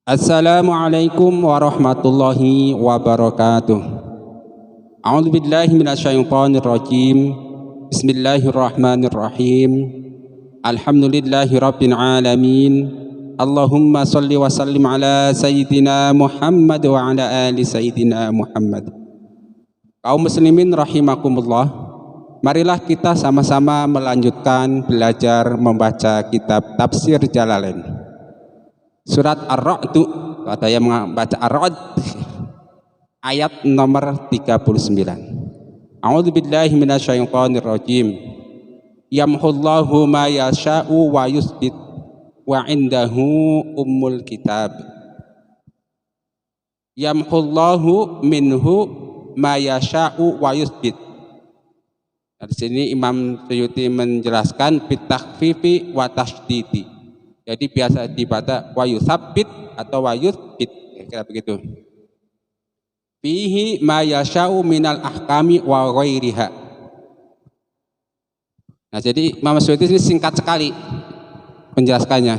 Assalamualaikum warahmatullahi wabarakatuh. A'udzu billahi minasyaitonir rajim. Bismillahirrahmanirrahim. Alhamdulillahi rabbil alamin. Allahumma shalli wa sallim ala sayyidina Muhammad wa ala ali sayyidina Muhammad. Kaum muslimin rahimakumullah, marilah kita sama-sama melanjutkan belajar membaca kitab Tafsir Jalalain. Surat Ar-Ra'd, ada yang membaca Ar-Ra'd, ayat nomor 39. A'udzu billahi minasyaitonir rajim. Yamhullahu ma yasha'u wa yusbit wa indahu ummul kitab. Yamhullahu minhu ma yasha'u wa yusbit. Di sini Imam Suyuti menjelaskan bitakhfifi wa tasydidi. Jadi biasa dibaca wa yutsabbit atau wa yuthbit, kira begitu. Fihi ma yasha'u minal ahkami wa ghairiha. Nah, jadi Imam Suyuti ini singkat sekali penjelaskannya.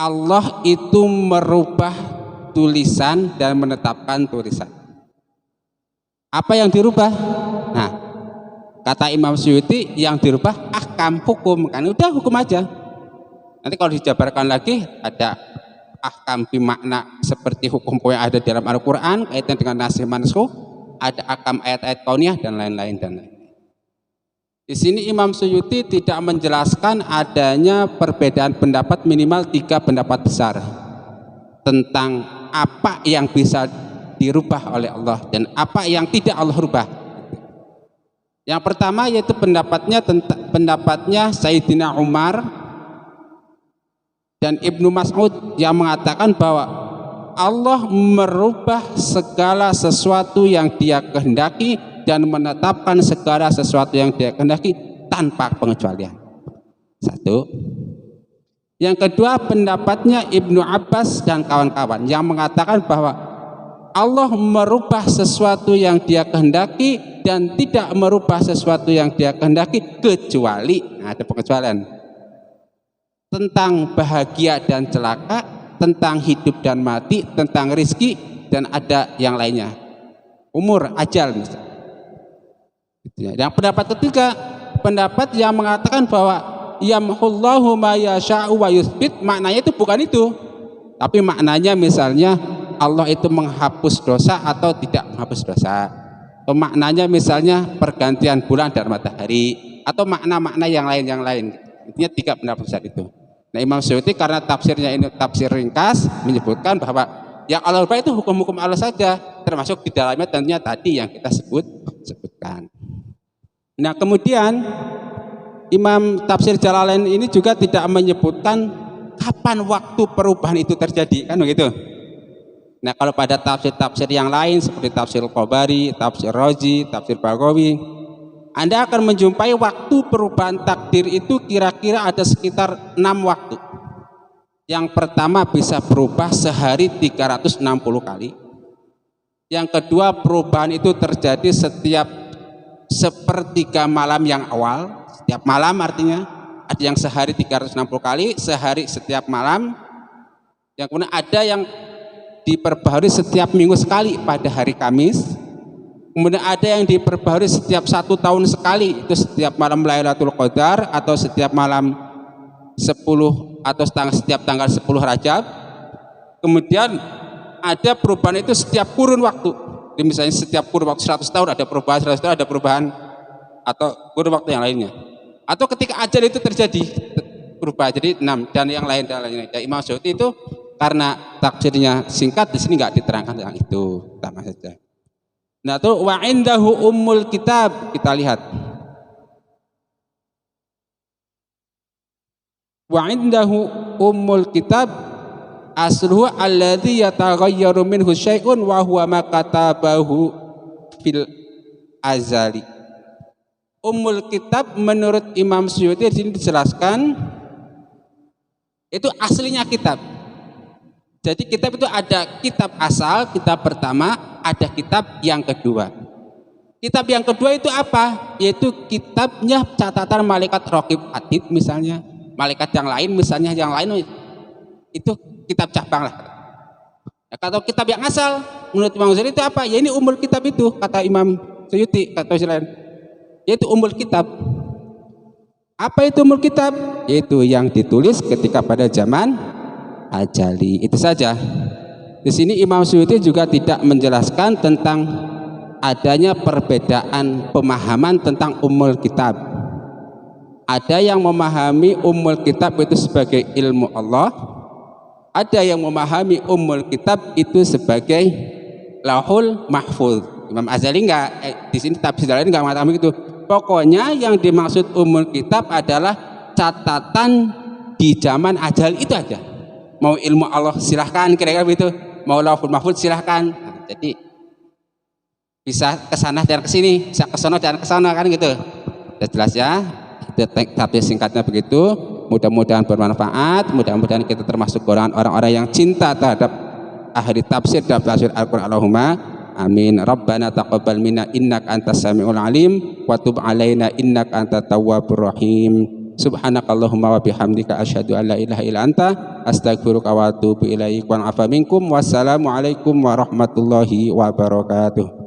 Allah itu merubah tulisan dan menetapkan tulisan. Apa yang dirubah? Nah, kata Imam Suyuti yang dirubah ahkam, hukum, kan udah hukum aja. Nanti kalau dijabarkan lagi ada ahkam bimakna seperti hukum yang ada dalam Al-Quran kaitan dengan nasikh mansukh, ada ahkam ayat-ayat kauniyah dan lain-lain dan lain. Di sini Imam Suyuti tidak menjelaskan adanya perbedaan pendapat minimal 3 pendapat besar tentang apa yang bisa dirubah oleh Allah dan apa yang tidak Allah rubah. Yang pertama yaitu pendapatnya Sayyidina Umar dan Ibnu Mas'ud yang mengatakan bahwa Allah merubah segala sesuatu yang Dia kehendaki dan menetapkan segala sesuatu yang Dia kehendaki tanpa pengecualian. Satu. Yang kedua pendapatnya Ibnu Abbas dan kawan-kawan yang mengatakan bahwa Allah merubah sesuatu yang Dia kehendaki dan tidak merubah sesuatu yang Dia kehendaki kecuali, nah, ada pengecualian, tentang bahagia dan celaka, tentang hidup dan mati, tentang rizki, dan ada yang lainnya, umur, ajal misalnya. Yang pendapat ketiga, pendapat yang mengatakan bahwa yamhullahu ma yasha'u wa yusbit, maknanya itu bukan itu, tapi maknanya misalnya Allah itu menghapus dosa atau tidak menghapus dosa, atau maknanya misalnya pergantian bulan dan matahari, atau makna-makna yang lain. Intinya 3 pendapat besar itu. Nah, Imam Suyuti karena tafsirnya ini tafsir ringkas menyebutkan bahwa yang Allah rubah itu hukum-hukum Allah saja, termasuk di dalamnya tentunya tadi yang kita sebutkan. Nah, kemudian Imam Tafsir Jalalain ini juga tidak menyebutkan kapan waktu perubahan itu terjadi, kan begitu. Nah, kalau pada tafsir-tafsir yang lain seperti tafsir Qabari, tafsir Razi, tafsir Baghawi, Anda akan menjumpai waktu perubahan takdir itu kira-kira ada sekitar 6 waktu. Yang pertama bisa berubah sehari 360 kali. Yang kedua perubahan itu terjadi setiap sepertiga malam yang awal. Setiap malam artinya ada yang sehari 360 kali, sehari setiap malam. Yang kemudian ada yang diperbaharui setiap minggu sekali pada hari Kamis. Kemudian ada yang diperbaharui setiap 1 tahun sekali, itu setiap malam Lailatul Qadar atau setiap malam 10 atau setiap tanggal 10 Rajab. Kemudian ada perubahan itu setiap kurun waktu. Jadi misalnya setiap kurun waktu 100 tahun ada perubahan, 100 tahun ada perubahan, atau kurun waktu yang lainnya. Atau ketika ajal itu terjadi berubah jadi 6 dan yang lain dan lainnya. Imam Suyuti itu karena tafsirnya singkat di sini nggak diterangkan tentang itu, sama saja. Nah, tuh wa indahu ummul kitab, kita lihat. Wa indahu ummul kitab asluhu alladhi yataghayyaru minhu syai'un wa huwa ma katabahu fil azali. Ummul kitab menurut Imam Suyuti di sini dijelaskan itu aslinya kitab. Jadi kitab itu ada kitab asal, kitab pertama, ada kitab yang kedua. Kitab yang kedua itu apa? Yaitu kitabnya catatan malaikat Raqib Atid misalnya, malaikat yang lain misalnya, yang lain itu kitab cabang lah. Ya, kalau kitab yang asal menurut Imam Ghazali itu apa? Ya ini umul kitab itu, kata Imam Suyuti, kata lain. Yaitu umul kitab. Apa itu umul kitab? Yaitu yang ditulis ketika pada zaman ajali. Itu saja. Di sini Imam Suyuti juga tidak menjelaskan tentang adanya perbedaan pemahaman tentang umul kitab. Ada yang memahami umul kitab itu sebagai ilmu Allah, ada yang memahami umul kitab itu sebagai lauhul mahfuz. Imam Ghazali enggak, di sini tafsir lain enggak mengatakan begitu. Pokoknya yang dimaksud umul kitab adalah catatan di zaman ajal itu aja. Mau ilmu Allah silahkan, kira-kira begitu. Mau lauhul mahfuz silahkan. Nah, jadi bisa ke sana dan ke sini, bisa ke sana dan ke sana, kan gitu. Sudah jelas ya? Itu tafsir singkatnya begitu. Mudah-mudahan bermanfaat. Mudah-mudahan kita termasuk golongan orang-orang yang cinta terhadap ahli tafsir dan tafsir Al-Qur'an. Allahumma amin. Rabbana taqabbal minna innaka antas samiul alim wa tub alaina innaka antat tawwabur rahim. Subhanakallahumma wa bihamdika asyhadu an la ilaha illa anta astaghfiruka wa atubu ilaik wa afa minkum. Wassalamu alaikum warahmatullahi wabarakatuh.